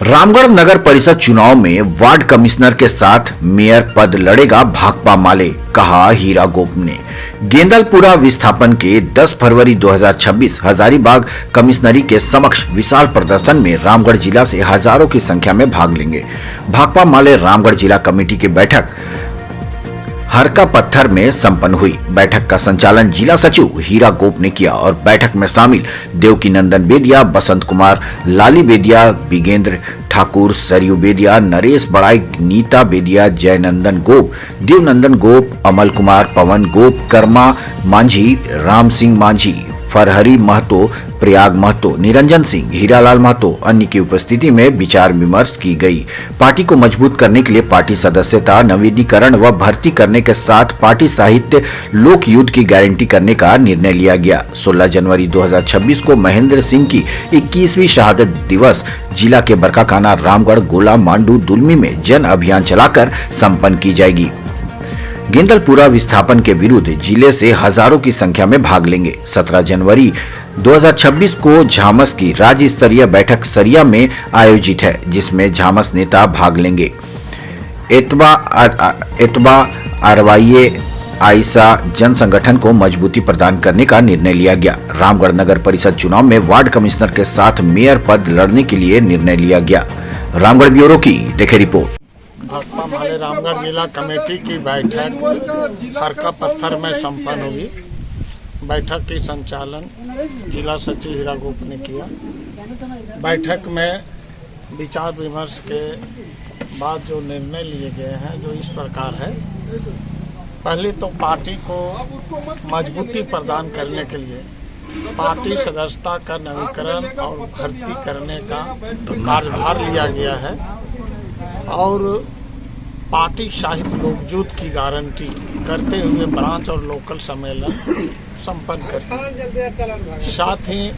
रामगढ़ नगर परिषद चुनाव में वार्ड कमिश्नर के साथ मेयर पद लड़ेगा भाकपा माले, कहा हीरा गोप ने। गेंदलपुरा विस्थापन के 10 फरवरी 2026 हजारीबाग कमिश्नरी के समक्ष विशाल प्रदर्शन में रामगढ़ जिला से हजारों की संख्या में भाग लेंगे। भाकपा माले रामगढ़ जिला कमेटी की बैठक हरका पत्थर में संपन्न हुई। बैठक का संचालन जिला सचिव हीरा गोप ने किया और बैठक में शामिल देवकी नंदन बेदिया, बसंत कुमार, लाली बेदिया, बिगेंद्र ठाकुर, सरयू बेदिया, नरेश बड़ाई, नीता बेदिया, जयनंदन गोप, देवनंदन गोप, अमल कुमार, पवन गोप, कर्मा मांझी, राम सिंह मांझी, फरहरी महतो, प्रयाग महतो, निरंजन सिंह, हीरालाल महतो अन्य की उपस्थिति में विचार विमर्श की गई। पार्टी को मजबूत करने के लिए पार्टी सदस्यता नवीनीकरण व भर्ती करने के साथ पार्टी साहित्य लोक युद्ध की गारंटी करने का निर्णय लिया गया। 16 जनवरी 2026 को महेंद्र सिंह की 21वीं शहादत दिवस जिला के बरकाकाना, रामगढ़, गोला, मांडू, दुलमी में जन अभियान चलाकर संपन्न की जाएगी। गेंदलपुरा विस्थापन के विरुद्ध जिले से हजारों की संख्या में भाग लेंगे। 17 जनवरी 2026 को झामस की राज्य स्तरीय बैठक सरिया में आयोजित है, जिसमें झामस नेता भाग लेंगे। एतबा आरवाईए आयसा जन संगठन को मजबूती प्रदान करने का निर्णय लिया गया। रामगढ़ नगर परिषद चुनाव में वार्ड कमिश्नर के साथ मेयर पद लड़ने के लिए निर्णय लिया गया। रामगढ़ ब्यूरो की देखे रिपोर्ट। भाकपा माले रामगढ़ जिला कमेटी की बैठक हरका पत्थर में संपन्न हुई। बैठक की संचालन जिला सचिव हीरा गोप ने किया। बैठक में विचार विमर्श के बाद जो निर्णय लिए गए हैं जो इस प्रकार है। पहले तो पार्टी को मजबूती प्रदान करने के लिए पार्टी सदस्यता का नवीकरण और भर्ती करने का कार्यभार लिया गया है और पार्टी साहित्य लोकयुद्ध की गारंटी करते हुए ब्रांच और लोकल सम्मेलन संपन्न कर। साथ ही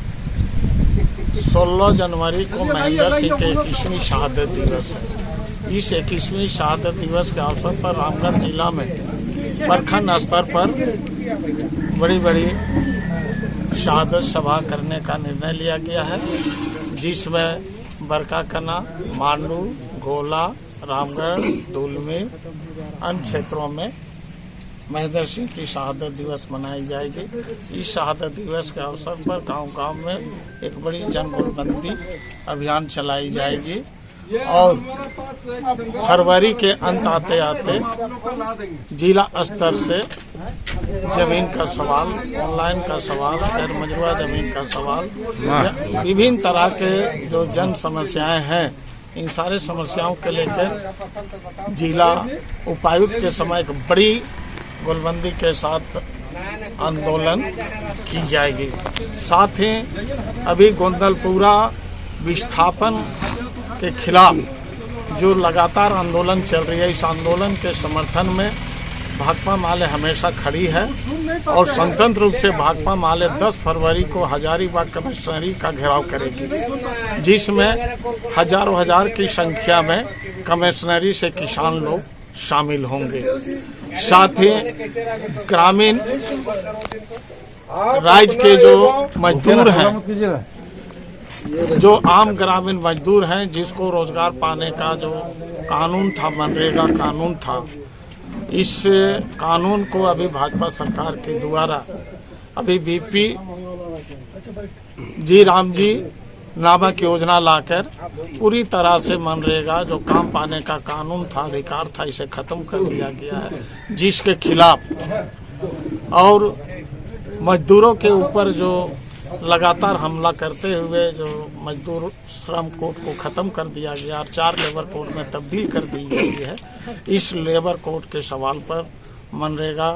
16 जनवरी को महेंद्र सिंह के 21वीं शहादत दिवस है। इस 21वीं शहादत दिवस के अवसर पर रामगढ़ जिला में प्रखंड स्तर पर बड़ी बड़ी शहादत सभा करने का निर्णय लिया गया है, जिसमें बरकाकाना, मांडू, गोला, रामगढ़, दुलमी अन्य क्षेत्रों में महेंद्र सिंह की शहादत दिवस मनाई जाएगी। इस शहादत दिवस के अवसर पर गांव-गांव में एक बड़ी जन गोलबंदी अभियान चलाई जाएगी और फरवरी के अंत आते आते जिला स्तर से जमीन का सवाल, ऑनलाइन का सवाल, गैर मजरूआ जमीन का सवाल, विभिन्न तरह के जो जन समस्याएं हैं, इन सारे समस्याओं के लेकर जिला उपायुक्त के समय एक बड़ी गोलबंदी के साथ आंदोलन की जाएगी। साथ ही अभी गेंदलपुरा विस्थापन के खिलाफ जो लगातार आंदोलन चल रही है, इस आंदोलन के समर्थन में भाकपा माले हमेशा खड़ी है और स्वतंत्र रूप से भाकपा माले 10 फरवरी को हजारीबाग कमिश्नरी का घेराव करेगी, जिसमें हजारों हजार की संख्या में कमिश्नरी से किसान लोग शामिल होंगे। साथ ही ग्रामीण राज्य के जो मजदूर हैं, जो आम ग्रामीण मजदूर हैं, जिसको रोजगार पाने का जो कानून था, मनरेगा कानून था, इस कानून को अभी भाजपा सरकार के द्वारा अभी बीपी जी राम जी नामक योजना लाकर पूरी तरह से मनरेगा जो काम पाने का कानून था, अधिकार था, इसे खत्म कर दिया गया है, जिसके खिलाफ और मजदूरों के ऊपर जो लगातार हमला करते हुए जो मजदूर श्रम कोड को ख़त्म कर दिया गया और 4 लेबर कोड में तब्दील कर दी गई है। इस लेबर कोड के सवाल पर, मनरेगा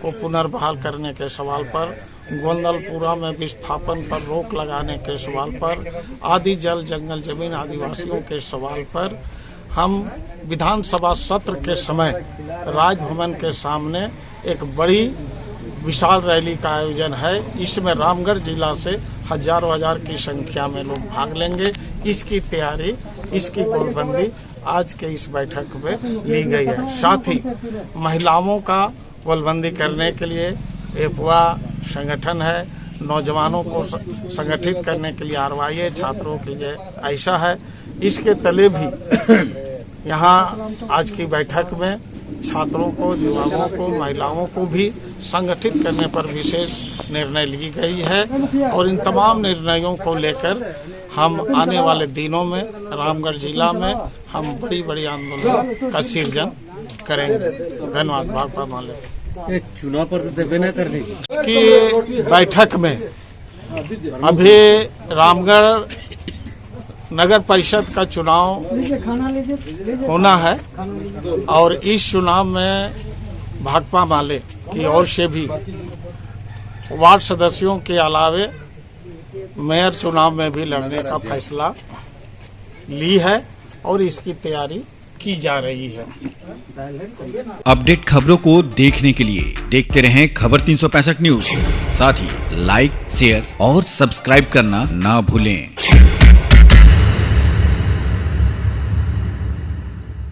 को पुनर्बहाल करने के सवाल पर, गेंदलपुरा में विस्थापन पर रोक लगाने के सवाल पर, आदि जल जंगल जमीन आदिवासियों के सवाल पर हम विधानसभा सत्र के समय राजभवन के सामने एक बड़ी विशाल रैली का आयोजन है। इसमें रामगढ़ जिला से हजारों हजार की संख्या में लोग भाग लेंगे। इसकी तैयारी, इसकी गोलबंदी आज के इस बैठक में ली गई है। साथ ही महिलाओं का गोलबंदी करने के लिए एपुआ संगठन है, नौजवानों को संगठित करने के लिए आरवाईए, छात्रों के लिए ऐसा है। इसके तले भी यहाँ आज की बैठक में छात्रों को, युवाओं को, महिलाओं को भी संगठित करने पर विशेष निर्णय ली गई है और इन तमाम निर्णयों को लेकर हम आने वाले दिनों में रामगढ़ जिला में हम बड़ी बड़ी आंदोलन का सृजन करेंगे। धन्यवाद। भाकपा माले चुनाव पर तो देवे न करने की बैठक में अभी रामगढ़ नगर परिषद का चुनाव होना है और इस चुनाव में भाकपा माले की ओर से भी वार्ड सदस्यों के अलावे मेयर चुनाव में भी लड़ने का फैसला ली है और इसकी तैयारी की जा रही है। अपडेट खबरों को देखने के लिए देखते रहें खबर 365 न्यूज। साथ ही लाइक, शेयर और सब्सक्राइब करना ना भूलें।